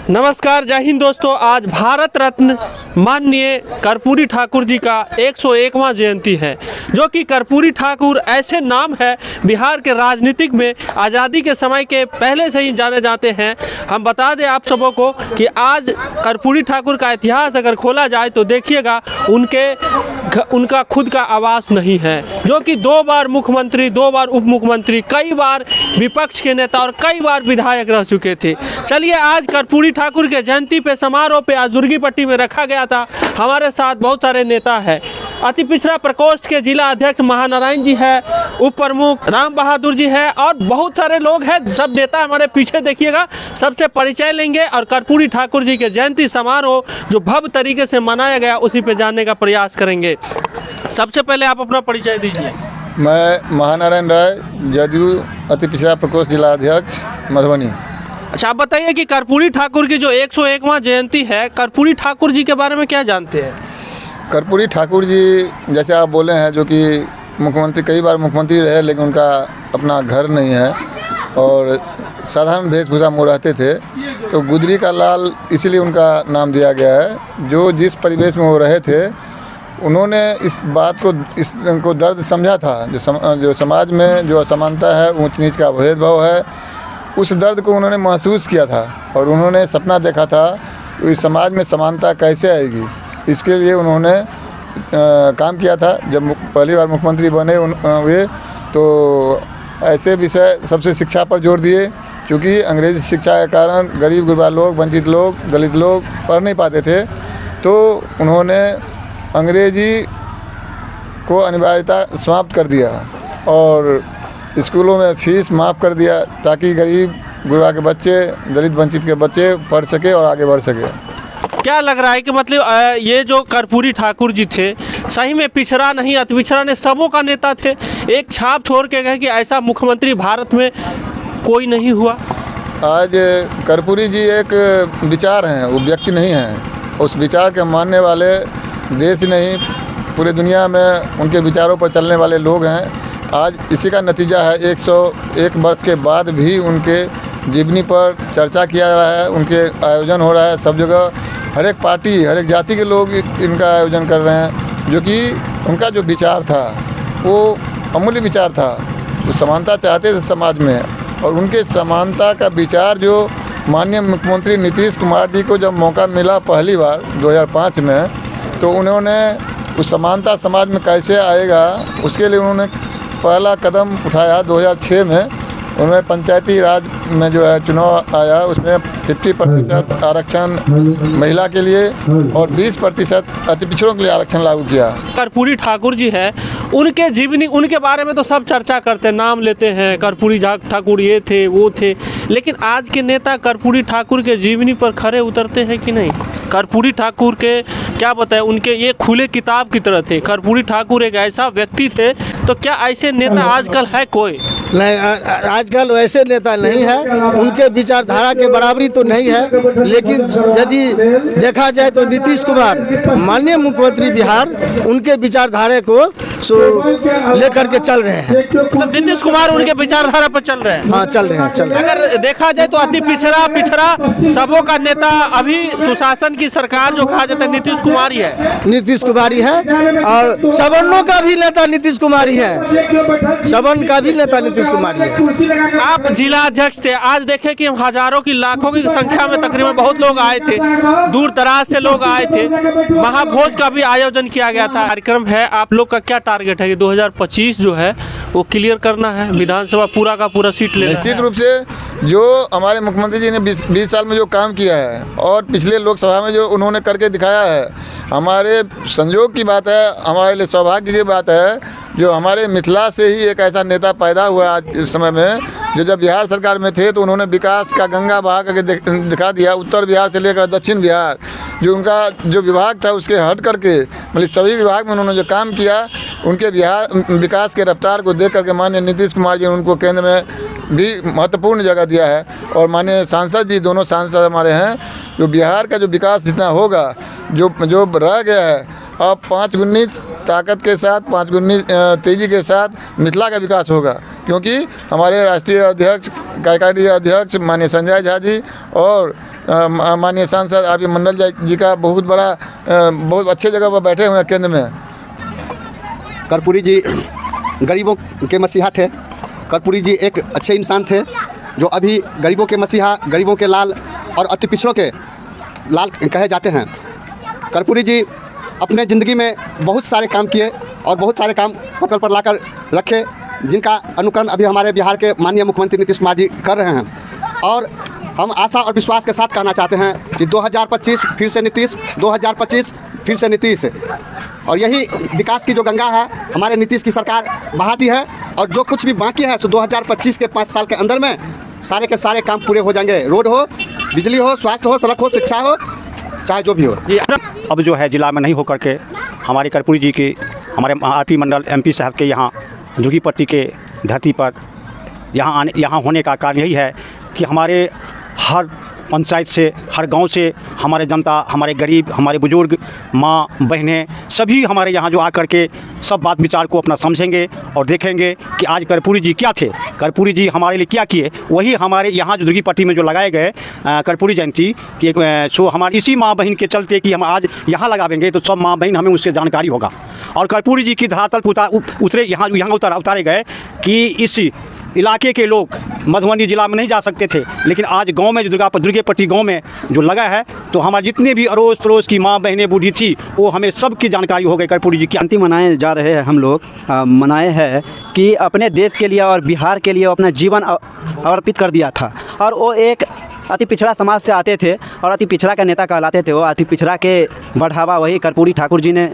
नमस्कार, जय हिंद दोस्तों। आज भारत रत्न माननीय कर्पूरी ठाकुर जी का 101वां जयंती है, जो कि कर्पूरी ठाकुर ऐसे नाम है बिहार के राजनीतिक में आज़ादी के समय के पहले से ही जाने जाते हैं। हम बता दें आप सबों को कि आज कर्पूरी ठाकुर का इतिहास अगर खोला जाए तो देखिएगा उनका खुद का आवास नहीं है, जो कि 2 बार मुख्यमंत्री, 2 बार उप मुख्यमंत्री, कई बार विपक्ष के नेता और कई बार विधायक रह चुके थे। चलिए, आज कर्पूरी ठाकुर के जयंती पे समारोह पे आज दुर्गीपट्टी में रखा गया था। हमारे साथ बहुत सारे नेता हैं। अति पिछड़ा प्रकोष्ठ के जिला अध्यक्ष महानारायण जी है, उप प्रमुख राम बहादुर जी है और बहुत सारे लोग हैं। सब नेता हमारे पीछे देखिएगा, सबसे परिचय लेंगे और कर्पूरी ठाकुर जी के जयंती समारोह जो भव्य तरीके से मनाया गया उसी पे जानने का प्रयास करेंगे। सबसे पहले आप अपना परिचय दीजिए। मैं महानारायण राय, जदयू अति पिछड़ा प्रकोष्ठ जिला अध्यक्ष, मधुबनी। अच्छा, आप बताइए कि कर्पूरी ठाकुर की जो 101वां जयंती है, कर्पूरी ठाकुर जी के बारे में क्या जानते हैं? कर्पूरी ठाकुर जी जैसे आप बोले हैं, जो कि मुख्यमंत्री, कई बार मुख्यमंत्री रहे, लेकिन उनका अपना घर नहीं है और साधारण वेशभूषा में रहते थे, तो गुदरी का लाल इसीलिए उनका नाम दिया गया है। जो जिस परिवेश में वो रहे थे, उन्होंने इस बात को, इनको दर्द समझा था, जो समाज में जो असमानता है, ऊंच नीच का भेदभाव है, उस दर्द को उन्होंने महसूस किया था और उन्होंने सपना देखा था कि इस समाज में समानता कैसे आएगी। इसके लिए उन्होंने काम किया था। जब पहली बार मुख्यमंत्री बने हुए तो ऐसे विषय, सबसे शिक्षा पर जोर दिए, क्योंकि अंग्रेज़ी शिक्षा के कारण गरीब गुरबा लोग, वंचित लोग, दलित लोग पढ़ नहीं पाते थे, तो उन्होंने अंग्रेज़ी को अनिवार्यता समाप्त कर दिया और स्कूलों में फीस माफ़ कर दिया, ताकि गरीब गुरबा के बच्चे, दलित वंचित के बच्चे पढ़ सके और आगे बढ़ सके। क्या लग रहा है कि मतलब ये जो कर्पूरी ठाकुर जी थे, सही में पिछड़ा नहीं, अति पिछड़ा नहीं, सबों का नेता थे। एक छाप छोड़ के गए कि ऐसा मुख्यमंत्री भारत में कोई नहीं हुआ। आज कर्पूरी जी एक विचार हैं, वो व्यक्ति नहीं हैं। उस विचार के मानने वाले देश ही नहीं, पूरे दुनिया में उनके विचारों पर चलने वाले लोग हैं। आज इसी का नतीजा है, 101 वर्ष के बाद भी उनके जीवनी पर चर्चा किया जा रहा है, उनके आयोजन हो रहा है सब जगह। हर एक पार्टी, हर एक जाति के लोग इनका आयोजन कर रहे हैं, जो कि उनका जो विचार था वो अमूल्य विचार था। वो समानता चाहते थे समाज में, और उनके समानता का विचार जो माननीय मुख्यमंत्री नीतीश कुमार जी को जब मौका मिला पहली बार 2005 में, तो उन्होंने उस समानता समाज में कैसे आएगा, उसके लिए उन्होंने पहला कदम उठाया। 2006 में उन्होंने पंचायती राज में जो है चुनाव आया, उसमें 50% आरक्षण महिला के लिए और 20% अति पिछड़ों के लिए आरक्षण लागू किया। कर्पूरी ठाकुर जी है, उनके जीवनी, उनके बारे में तो सब चर्चा करते हैं, नाम लेते हैं, कर्पूरी ठाकुर ये थे वो थे, लेकिन आज के नेता कर्पूरी ठाकुर के जीवनी पर खरे उतरते हैं कि नहीं? कर्पूरी ठाकुर के क्या बताएं, उनके ये खुले किताब की तरह थे। कर्पूरी ठाकुर एक ऐसा व्यक्ति थे, तो क्या ऐसे नेता आजकल है कोई? नहीं, आजकल वैसे नेता नहीं है। उनके विचारधारा के बराबरी तो नहीं है, लेकिन यदि देखा जाए तो नीतीश कुमार माननीय मुख्यमंत्री बिहार, उनके विचारधारा को लेकर के चल रहे हैं। मतलब नीतीश कुमार उनके विचारधारा पर चल रहे हैं? हाँ, चल रहे हैं। अगर देखा जाए तो अति पिछड़ा सबों का नेता, अभी सुशासन की सरकार जो कहा जाता है, नीतीश कुमार ही है। नीतीश कुमार ही है, और सवर्णों का भी नेता नीतीश कुमार ही है। सवर्ण का भी नेता नीतीश कुमार ही है। आप जिला अध्यक्ष थे, आज देखे कि हजारों की, लाखों की संख्या में तकरीबन बहुत लोग आए थे, दूर दराज से लोग आए थे। महाभोज का भी आयोजन किया गया था। कार्यक्रम है, आप लोग का क्या टारगेट है कि 2025 जो है वो क्लियर करना है, विधानसभा पूरा का पूरा सीट लेना? निश्चित रूप से जो हमारे मुख्यमंत्री जी ने 20 साल में जो काम किया है और पिछले लोकसभा में जो उन्होंने करके दिखाया है, हमारे संयोग की बात है, हमारे लिए सौभाग्य की बात है, जो हमारे मिथिला से ही एक ऐसा नेता पैदा हुआ आज इस समय में, जो जब बिहार सरकार में थे तो उन्होंने विकास का गंगा बहा करके दिखा दिया। उत्तर बिहार से लेकर दक्षिण बिहार, जो उनका जो विभाग था उसके हट करके मतलब सभी विभाग में उन्होंने जो काम किया, उनके बिहार विकास के रफ्तार को देख करके माननीय नीतीश कुमार जी ने उनको केंद्र में भी महत्वपूर्ण जगह दिया है। और माननीय सांसद जी, दोनों सांसद हमारे हैं, जो बिहार का जो विकास जितना होगा, जो रह गया है, अब 5 गुनी ताकत के साथ, 5 गुनी तेज़ी के साथ मिथिला का विकास होगा, क्योंकि हमारे राष्ट्रीय अध्यक्ष, कार्यकारी अध्यक्ष माननीय संजय झा जी और माननीय सांसद आर.पी. मंडल जी का बहुत बड़ा बहुत अच्छे जगह पर बैठे हुए हैं केंद्र में। कर्पूरी जी गरीबों के मसीहा थे। कर्पूरी जी एक अच्छे इंसान थे जो अभी गरीबों के मसीहा, गरीबों के लाल और अति पिछड़ों के लाल कहे जाते हैं। कर्पूरी जी अपने ज़िंदगी में बहुत सारे काम किए और बहुत सारे काम पटल पर लाकर रखे, जिनका अनुकरण अभी हमारे बिहार के माननीय मुख्यमंत्री नीतीश कुमार जी कर रहे हैं। और हम आशा और विश्वास के साथ कहना चाहते हैं कि 2025 फिर से नीतीश, 2025 फिर से नीतीश। और यही विकास की जो गंगा है हमारे नीतीश की सरकार बहाती है, और जो कुछ भी बाकी है सो 2025 के 5 साल के अंदर में सारे के सारे काम पूरे हो जाएंगे। रोड हो, बिजली हो, स्वास्थ्य हो, सड़क हो, शिक्षा हो, चाहे जो भी हो। अब जो है जिला में नहीं होकर के हमारे कर्पूरी जी की, हमारे आर.पी. मंडल MP साहब के यहाँ जुगीपट्टी के धरती पर यहाँ होने का कारण यही है कि हमारे हर पंचायत से, हर गांव से हमारे जनता, हमारे गरीब, हमारे बुजुर्ग, माँ बहनें सभी हमारे यहाँ जो आकर के सब बात विचार को अपना समझेंगे और देखेंगे कि आज कर्पूरी जी क्या थे, कर्पूरी जी हमारे लिए क्या किए। वही हमारे यहाँ जो जुगीपट्टी में जो लगाए गए कर्पूरी जयंती कि सो हमारी इसी माँ बहन के चलते कि हम आज यहाँ लगावेंगे तो सब माँ बहन हमें उससे जानकारी होगा। और कर्पूरी जी की धरातल पर उतरे यहाँ उतारे गए कि इस इलाके के लोग मधुबनी जिला में नहीं जा सकते थे, लेकिन आज गांव में जो दुर्गेपट्टी गांव में जो लगा है तो हमारे जितने भी अड़ोस पड़ोस की माँ बहनें बूढ़ी थी वो हमें सबकी जानकारी हो गई कर्पूरी जी की। जयंती मनाए जा रहे हैं हम लोग, मनाए हैं कि अपने देश के लिए और बिहार के लिए अपना जीवन अर्पित कर दिया था। और वो एक अति पिछड़ा समाज से आते थे और अति पिछड़ा का नेता कहलाते थे। वो अति पिछड़ा के बढ़ावा वही कर्पूरी ठाकुर जी ने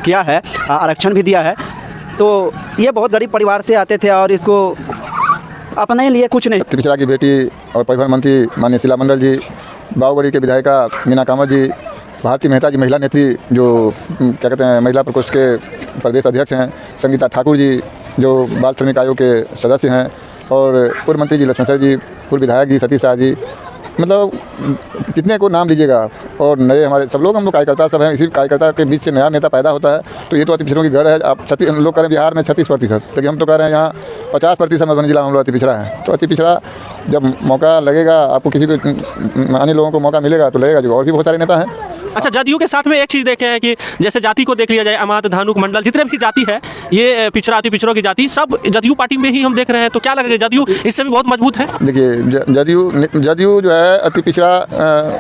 किया है, आरक्षण भी दिया है। तो ये बहुत गरीब परिवार से आते थे और इसको अपने लिए कुछ नहीं। पिछड़ा की बेटी और परिवहन मंत्री माननीय शीला मंडल जी, बाहुबड़ी के विधायिका मीना कामत जी, भारती मेहता जी महिला नेत्री जो क्या कहते हैं महिला प्रकोष्ठ के प्रदेश अध्यक्ष हैं, संगीता ठाकुर जी जो बाल श्रमिक आयोग के सदस्य हैं, और पूर्व मंत्री जी लक्ष्मण सर जी, पूर्व विधायक जी सतीश शाह जी, मतलब कितने को नाम लीजिएगा। और नए हमारे सब लोग, हम लोग कार्यकर्ता सब हैं, इसी कार्यकर्ता के बीच से नया नेता पैदा होता है। तो ये तो अति पिछड़ों की गढ़ है। आप लोग कह रहे हैं बिहार में 36%, लेकिन हम तो कह रहे हैं यहाँ 50% मधुबनी जिला में हम लोग अति पिछड़ा है। तो अति पिछड़ा जब मौका लगेगा, आपको किसी को अन्य लोगों को मौका मिलेगा तो लगेगा। जो और भी बहुत सारे नेता हैं। अच्छा, जदयू के साथ में एक चीज़ देखे हैं कि जैसे जाति को देख लिया जाए, अमात, धानुक, मंडल, जितने भी जाति है, ये पिछड़ा अति पिछड़ों की जाति सब जदयू पार्टी में ही हम देख रहे हैं। तो क्या लग रहा है जदयू इससे भी बहुत मजबूत है? देखिए जदयू जो है अति पिछड़ा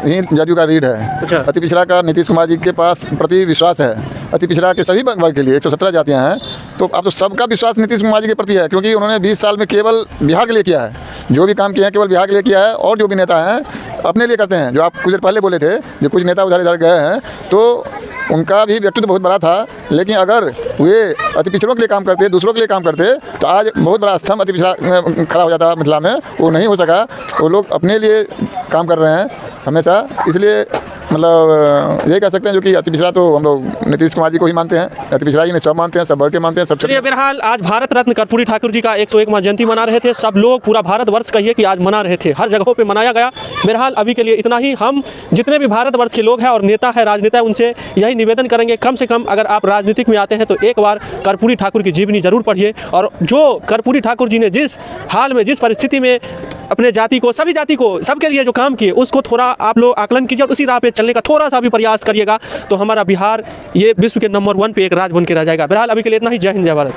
ही जदयू का रीढ़ है। अति पिछड़ा का नीतीश कुमार जी के पास प्रति विश्वास है। अति पिछड़ा के सभी वर्ग के लिए 117 जातियाँ हैं, तो अब तो सबका विश्वास नीतीश कुमार जी के प्रति है, क्योंकि उन्होंने 20 साल में केवल बिहार के लिए किया है। जो भी काम किए हैं केवल बिहार के लिए किया है। और जो भी नेता हैं अपने लिए करते हैं। जो आप कुछ देर पहले बोले थे, जो कुछ नेता उधर इधर गए हैं, तो उनका भी व्यक्तित्व बहुत बड़ा था, लेकिन अगर वे अति पिछड़ों के लिए काम करते, दूसरों के लिए काम करते, तो आज बहुत बड़ा स्तंभ अति पिछड़ा खड़ा हो जाता मिथिला में। वो नहीं हो सका। वो लोग अपने लिए काम कर रहे हैं हमेशा, इसलिए मतलब यही कह सकते हैं जो कि अति पिछड़ा तो हम लोग नीतीश कुमार जी को ही मानते हैं। अति पिछड़ा ही नहीं सब मानते हैं, सब वर्ग के मानते हैं, सब। चलिए, बहरहाल आज भारत रत्न कर्पूरी ठाकुर जी का 101वां जयंती मना रहे थे। सब लोग, पूरा भारतवर्ष कहिए कि आज मना रहे थे, हर जगहों पे मनाया गया। बहरहाल अभी के लिए इतना ही। हम जितने भी भारतवर्ष के लोग हैं और नेता है, राजनेता है, उनसे यही निवेदन करेंगे, कम से कम अगर आप राजनीतिक में आते हैं तो एक बार कर्पूरी ठाकुर की जीवनी जरूर पढ़िए। और जो कर्पूरी ठाकुर जी ने जिस हाल में, जिस परिस्थिति में अपने जाति को, सभी जाति को, सबके लिए जो काम किए, उसको थोड़ा आप लोग आकलन कीजिए और उसी राह पे चलने का थोड़ा सा भी प्रयास करिएगा, तो हमारा बिहार ये विश्व के नंबर 1 पे एक राज्य बन के रह जाएगा। बहरहाल अभी के लिए इतना ही। जय हिंद, जय भारत।